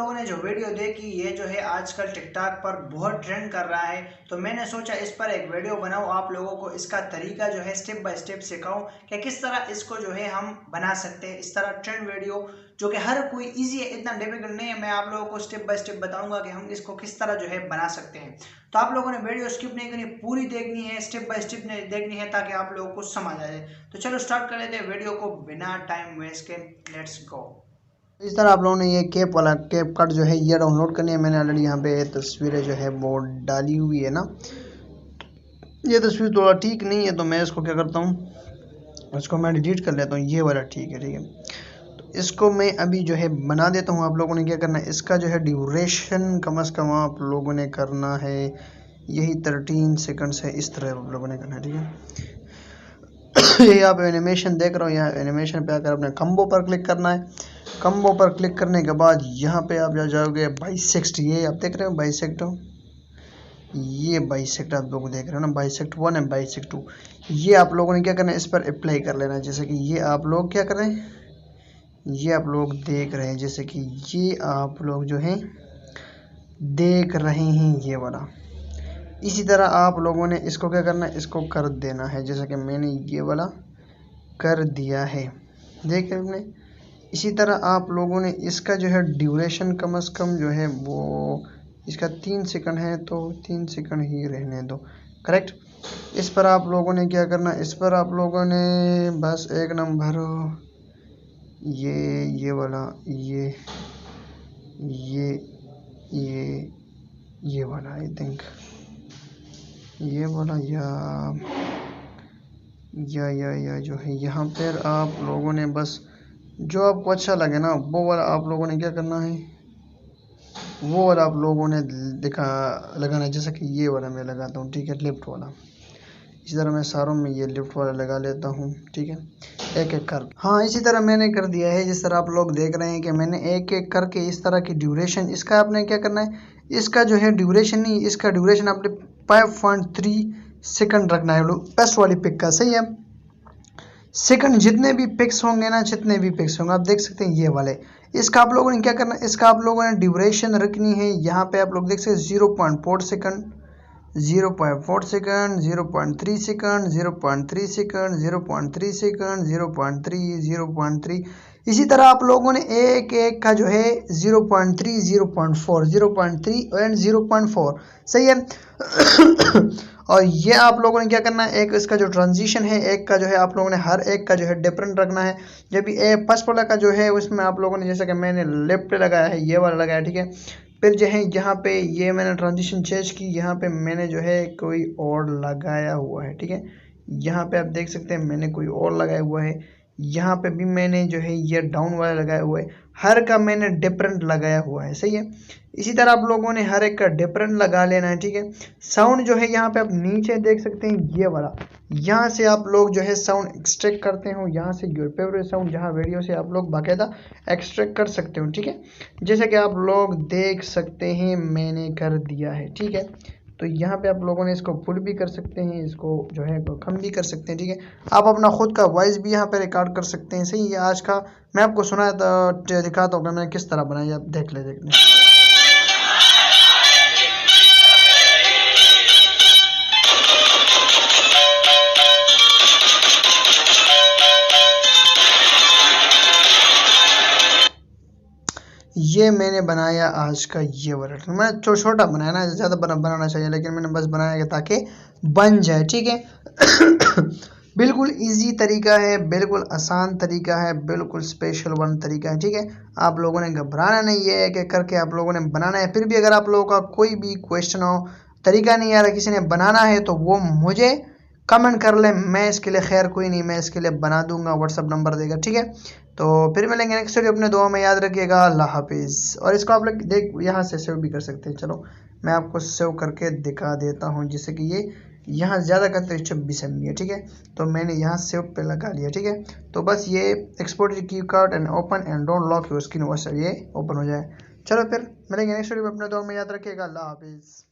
लोगों ने जो वीडियो देखी ये जो है आजकल टिकटॉक पर बहुत ट्रेंड कर रहा है, तो मैंने सोचा इस पर एक वीडियो बनाऊं, आप लोगों को इसका तरीका जो है स्टेप बाय स्टेप सिखाऊं कि किस तरह इसको जो है हम बना सकते हैं। इस तरह ट्रेंड वीडियो जो कि हर कोई इजी है, इतना डिफिकल्ट नहीं है। मैं आप लोगों को स्टेप बाय स्टेप बताऊंगा कि हम इसको किस तरह जो है बना सकते हैं। तो आप लोगों ने वीडियो स्किप नहीं करनी, पूरी देखनी है, स्टेप बाय स्टेप देखनी है ताकि आप लोगों को समझ आ जाए। तो चलो स्टार्ट कर लेते हैं वीडियो को बिना टाइम वेस्ट के। Let's go. इस तरह आप लोगों ने ये कैप कट जो है ये डाउनलोड करनी है। मैंने ऑलरेडी यहाँ पे तस्वीरें जो है वो डाली हुई है ना। ये तस्वीर थोड़ा ठीक नहीं है तो मैं इसको क्या करता हूँ, इसको मैं डिलीट कर लेता हूँ। ये वाला ठीक है, ठीक है। तो इसको मैं अभी जो है बना देता हूँ। आप लोगों ने क्या करना है, इसका जो है ड्यूरेशन कम से कम आप लोगों ने करना है यही 13 सेकंड्स है। इस तरह आप लोगों ने करना है, ठीक है। यही आप एनिमेशन देख रहे हो, यहाँ एनिमेशन पे आकर अपने कम्बो पर क्लिक करना है। कम्बो पर क्लिक करने के बाद यहाँ पे आप जाओगे बाइसेक्ट। ये आप देख रहे हो बाइसेक्ट, ये बाइसेक्ट आप लोग देख रहे हो ना, बाइसेक्ट 1 है बाइसेक्ट 2। ये आप लोगों ने क्या करना है, इस पर अप्लाई कर लेना है। जैसे कि ये आप लोग क्या कर रहे हैं, ये आप लोग देख रहे हैं, जैसे कि ये आप लोग जो हैं देख रहे हैं ये वाला। इसी तरह आप लोगों ने इसको क्या करना है, इसको कर देना है जैसे कि मैंने ये वाला कर दिया है, देख रहे हैं। इसी तरह आप लोगों ने इसका जो है ड्यूरेशन कम से कम जो है वो इसका 3 सेकंड है, तो 3 सेकंड ही रहने दो, करेक्ट। इस पर आप लोगों ने क्या करना, इस पर आप लोगों ने बस एक नंबर ये वाला ये वाला आई थिंक ये वाला या जो है यहाँ पर आप लोगों ने बस जो आपको अच्छा लगे ना वो वाला आप लोगों ने क्या करना है, वो वाला आप लोगों ने लगाना है। जैसे कि ये वाला मैं लगाता हूँ, ठीक है, लिफ्ट वाला। इसी तरह मैं सारों में ये लिफ्ट वाला लगा लेता हूँ, ठीक है, एक एक कर। हाँ, इसी तरह मैंने कर दिया है। जिस तरह आप लोग देख रहे हैं कि मैंने एक एक करके इस तरह की ड्यूरेशन, इसका आपने क्या करना है, इसका जो है ड्यूरेशन नहीं, इसका ड्यूरेशन आपने 5.3 सेकंड रखना है फर्स्ट वाली पिक का, सही है। सेकंड जितने भी पिक्स होंगे ना, जितने भी पिक्स होंगे आप देख सकते हैं ये वाले, इसका आप लोगों ने क्या करना है, इसका आप लोगों ने ड्यूरेशन रखनी है। यहाँ पे आप लोग देख सकते हैं 0.4 second, 0.4 second, 0.3 second, 0.3 second, 0.3 second, 0.3, 0.3। इसी तरह आप लोगों ने एक एक का जो है 0.3, 0.4, 0.3 एंड 0.4, सही है। और ये आप लोगों ने क्या करना है, एक इसका जो ट्रांजिशन है एक का जो है आप लोगों ने हर एक का जो है डिफरेंट रखना है। जब भी फर्स्ट वाला का जो है उसमें आप लोगों ने जैसे कि मैंने लेफ्ट पे लगाया है ये वाला लगाया, ठीक है। फिर जो है यहाँ पे ये मैंने ट्रांजिशन चेंज की, यहाँ पे मैंने जो है कोई और लगाया हुआ है, ठीक है। यहाँ पे आप देख सकते हैं मैंने कोई और लगाया हुआ है। यहाँ पे भी मैंने जो है ये डाउन वाला लगाया हुआ है। हर का मैंने डिफरेंट लगाया हुआ है, सही है। इसी तरह आप लोगों ने हर एक का डिफरेंट लगा लेना है, ठीक है। साउंड जो है यहाँ पे आप नीचे देख सकते हैं ये वाला, यहाँ से आप लोग जो है साउंड एक्सट्रैक्ट करते हो। यहाँ से योर फेवरेट साउंड, जहाँ वीडियो से आप लोग बाकायदा एक्सट्रैक्ट कर सकते हो, ठीक है। जैसे कि आप लोग देख सकते हैं मैंने कर दिया है, ठीक है। तो यहाँ पे आप लोगों ने इसको फुल भी कर सकते हैं, इसको जो है कम भी कर सकते हैं, ठीक है। आप अपना खुद का वॉइस भी यहाँ पे रिकॉर्ड कर सकते हैं, सही है। आज का मैं आपको सुनाया था, दिखाता हूँ मैंने किस तरह बनाया, आप देख ले। ये मैंने बनाया आज का ये वाला। मैं छोटा बनाया ना, ज़्यादा बनाना चाहिए, लेकिन मैंने बस बनाया ताकि बन जाए, ठीक है। बिल्कुल इजी तरीका है, बिल्कुल आसान तरीका है, बिल्कुल स्पेशल वन तरीका है, ठीक है। आप लोगों ने घबराना नहीं है, कि करके आप लोगों ने बनाना है। फिर भी अगर आप लोगों का कोई भी क्वेश्चन हो, तरीका नहीं आ रहा, किसी ने बनाना है तो वो मुझे कमेंट कर ले, मैं इसके लिए खैर कोई नहीं, मैं इसके लिए बना दूंगा, व्हाट्सअप नंबर देगा, ठीक है। तो फिर मिलेंगे नेक्स्ट वीडियो, अपने दुआ में याद रखिएगा। अल्लाह हाफिज़। और इसको आप लोग देख यहाँ से सेव भी कर सकते हैं। चलो मैं आपको सेव करके दिखा देता हूँ, जिससे कि ये यहाँ ज़्यादा का 26 MB है, ठीक है। तो मैंने यहाँ सेव पे लगा लिया, ठीक है। तो बस ये एक्सपोर्ट की card and open and don't lock your screen, बस ये ओपन हो जाए। चलो फिर मिलेंगे नेक्स्ट वीडियो में, अपने दुआ में याद रखिएगा। अल्लाह हाफिज़।